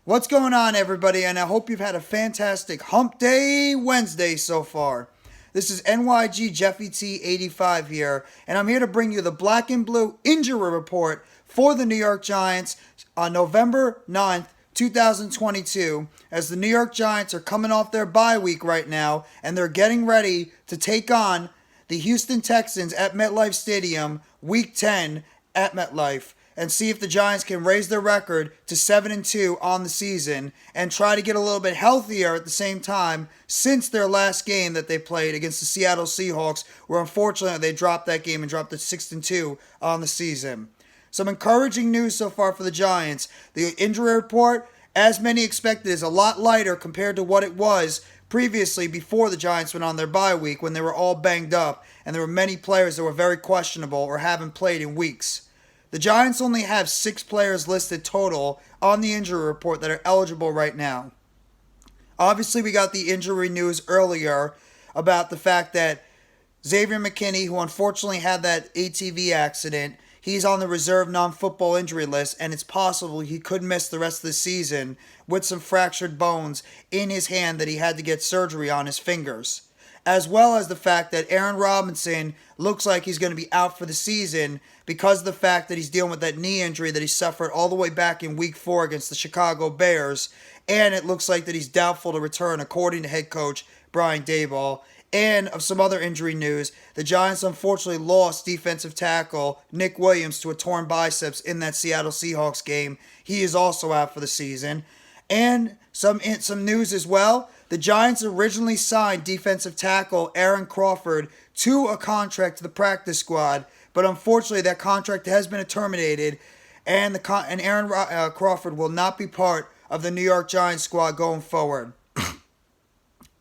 What's going on, everybody? And I hope you've had a fantastic Hump Day Wednesday so far. This is NYG Jeffy T 85 here, and I'm here to bring you the Black and Blue Injury Report for the New York Giants on November 9th, 2022, as the New York Giants are coming off their bye week right now, and they're getting ready to take on the Houston Texans at MetLifeStadium, Week 10 at MetLife, and see if the Giants can raise their record to 7-2 on the season and try to get a little bit healthier at the same time since their last game that they played against the Seattle Seahawks, where unfortunately they dropped that game and dropped to 6-2 on the season. Some encouraging news so far for the Giants. The injury report, as many expected, is a lot lighter compared to what it was previously before the Giants went on their bye week when they were all banged up and there were many players that were very questionable or haven't played in weeks. The Giants only have 6 players listed total on the injury report that are eligible right now. Obviously, we got the injury news earlier about the fact that Xavier McKinney, who unfortunately had that ATV accident, he's on the reserve non-football injury list, and it's possible he could miss the rest of the season with some fractured bones in his hand that he had to get surgery on his fingers. As well as the fact that Aaron Robinson looks like he's going to be out for the season because of the fact that he's dealing with that knee injury that he suffered all the way back in Week 4 against the Chicago Bears, and it looks like that he's doubtful to return according to head coach Brian Daboll. And of some other injury news, the Giants unfortunately lost defensive tackle Nick Williams to a torn biceps in that Seattle Seahawks game. He is also out for the season. And some news as well. The Giants originally signed defensive tackle Aaron Crawford to a contract to the practice squad, but unfortunately that contract has been terminated, and Aaron Crawford will not be part of the New York Giants squad going forward.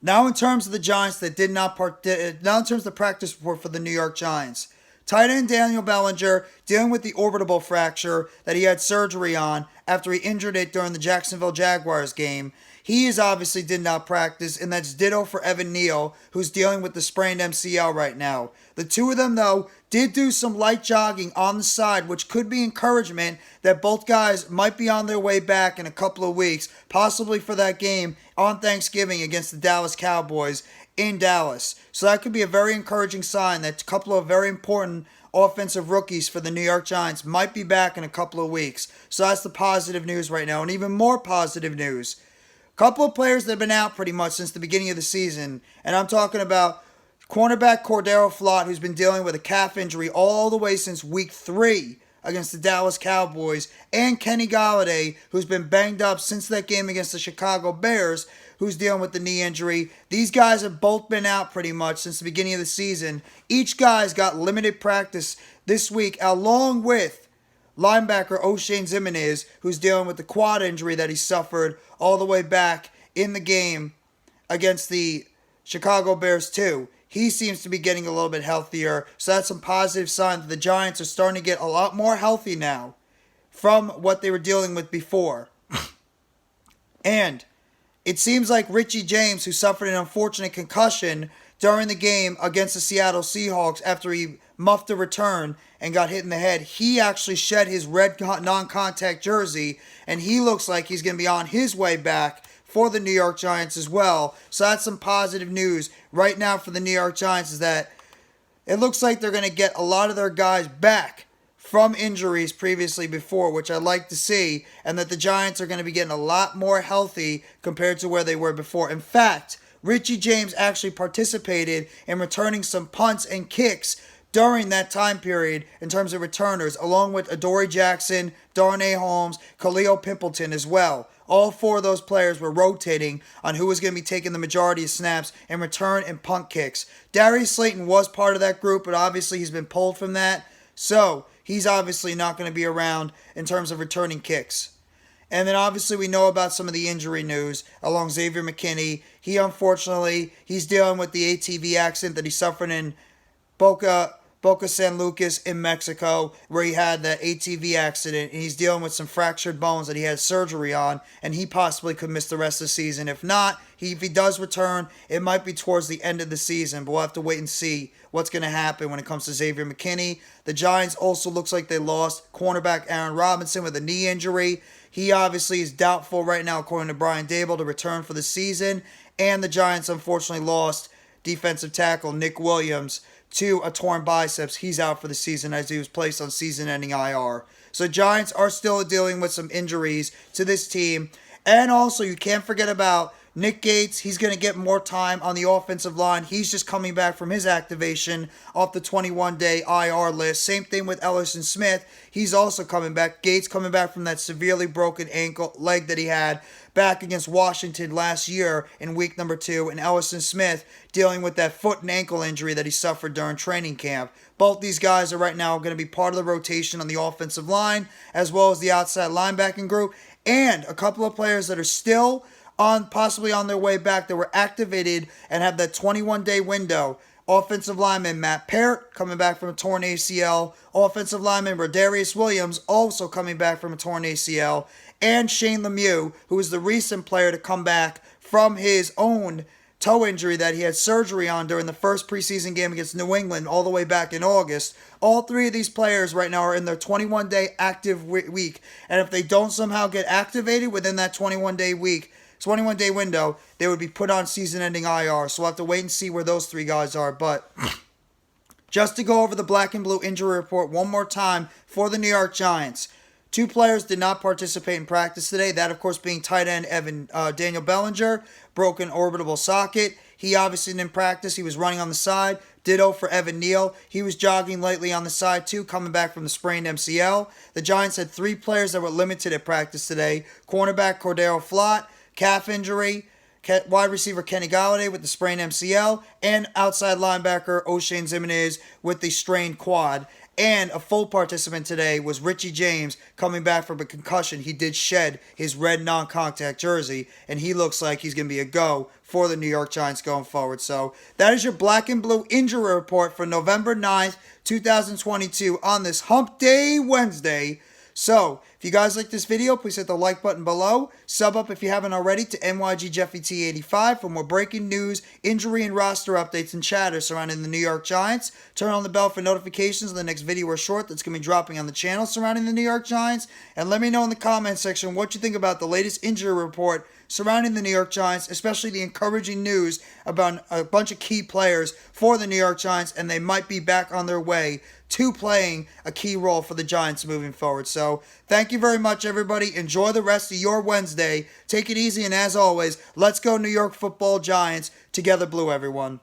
Now, in terms of the Giants that did not now in terms of the practice report for the New York Giants, tight end Daniel Bellinger dealing with the orbital fracture that he had surgery on after he injured it during the Jacksonville Jaguars game. He is obviously did not practice, and that's ditto for Evan Neal, who's dealing with the sprained MCL right now. The two of them, though, did do some light jogging on the side, which could be encouragement that both guys might be on their way back in a couple of weeks, possibly for that game on Thanksgiving against the Dallas Cowboys in Dallas. So that could be a very encouraging sign that a couple of very important offensive rookies for the New York Giants might be back in a couple of weeks. So that's the positive news right now. And even more positive news, a couple of players that have been out pretty much since the beginning of the season. And I'm talking about cornerback Cor'Dale Flott, who's been dealing with a calf injury all the way since Week 3 against the Dallas Cowboys, and Kenny Golladay, who's been banged up since that game against the Chicago Bears, who's dealing with the knee injury. These guys have both been out pretty much since the beginning of the season. Each guy's got limited practice this week, along with linebacker Oshane Ximenes, who's dealing with the quad injury that he suffered all the way back in the game against the Chicago Bears too. He seems to be getting a little bit healthier, so that's some positive sign that the Giants are starting to get a lot more healthy now from what they were dealing with before. And it seems like Richie James, who suffered an unfortunate concussion during the game against the Seattle Seahawks after he muffed a return and got hit in the head, he actually shed his red non-contact jersey, and he looks like he's going to be on his way back for the New York Giants as well. So that's some positive news right now for the New York Giants, is that it looks like they're going to get a lot of their guys back from injuries previously before, which I like to see, and that the Giants are going to be getting a lot more healthy compared to where they were before. In fact, Richie James actually participated in returning some punts and kicks during that time period in terms of returners, along with Adoree Jackson, Darnay Holmes, Khalil Pimpleton as well. All 4 of those players were rotating on who was going to be taking the majority of snaps in return and punt kicks. Darius Slayton was part of that group, but obviously he's been pulled from that, so he's obviously not going to be around in terms of returning kicks. And then obviously we know about some of the injury news along Xavier McKinney. He's dealing with the ATV accident that he suffered in Boca San Lucas in Mexico, where he had that ATV accident, and he's dealing with some fractured bones that he had surgery on, and he possibly could miss the rest of the season. If not, if he does return, it might be towards the end of the season, but we'll have to wait and see what's going to happen when it comes to Xavier McKinney. The Giants also looks like they lost cornerback Aaron Robinson with a knee injury. He obviously is doubtful right now, according to Brian Dable, to return for the season. And the Giants unfortunately lost defensive tackle Nick Williams to a torn biceps. He's out for the season as he was placed on season-ending IR. So Giants are still dealing with some injuries to this team. And also, you can't forget about Nick Gates. He's going to get more time on the offensive line. He's just coming back from his activation off the 21-day IR list. Same thing with Ellison Smith. He's also coming back. Gates coming back from that severely broken leg that he had back against Washington last year in week number 2. And Ellison Smith dealing with that foot and ankle injury that he suffered during training camp. Both these guys are right now going to be part of the rotation on the offensive line, as well as the outside linebacking group. And a couple of players that are still possibly on their way back that were activated and have that 21-day window. Offensive lineman Matt Parrott coming back from a torn ACL. Offensive lineman Rodarius Williams also coming back from a torn ACL. And Shane Lemieux, who is the recent player to come back from his own toe injury that he had surgery on during the first preseason game against New England all the way back in August. All three of these players right now are in their 21-day active week. And if they don't somehow get activated within that 21-day window, they would be put on season-ending IR. So we'll have to wait and see where those three guys are. But just to go over the Black and Blue injury report one more time for the New York Giants. 2 players did not participate in practice today. That, of course, being tight end Daniel Bellinger, broken orbital socket. He obviously didn't practice. He was running on the side. Ditto for Evan Neal. He was jogging lately on the side, too, coming back from the sprained MCL. The Giants had 3 players that were limited at practice today. Cornerback Cor'Dale Flott, calf injury. Wide receiver Kenny Golladay with the sprained MCL. And outside linebacker Oshane Ximenes with the strained quad. And a full participant today was Richie James coming back from a concussion. He did shed his red non-contact jersey, and he looks like he's going to be a go for the New York Giants going forward. So that is your Black and Blue injury report for November 9th, 2022 on this Hump Day Wednesday. So, if you guys like this video, please hit the like button below. Sub up if you haven't already to NYGJeffyT85 for more breaking news, injury, and roster updates and chatter surrounding the New York Giants. Turn on the bell for notifications of the next video or short that's going to be dropping on the channel surrounding the New York Giants. And let me know in the comment section what you think about the latest injury report surrounding the New York Giants, especially the encouraging news about a bunch of key players for the New York Giants, and they might be back on their way to playing a key role for the Giants moving forward. So, thank you very much, everybody. Enjoy the rest of your Wednesday. Take it easy, and as always, let's go New York Football Giants. Together Blue, everyone.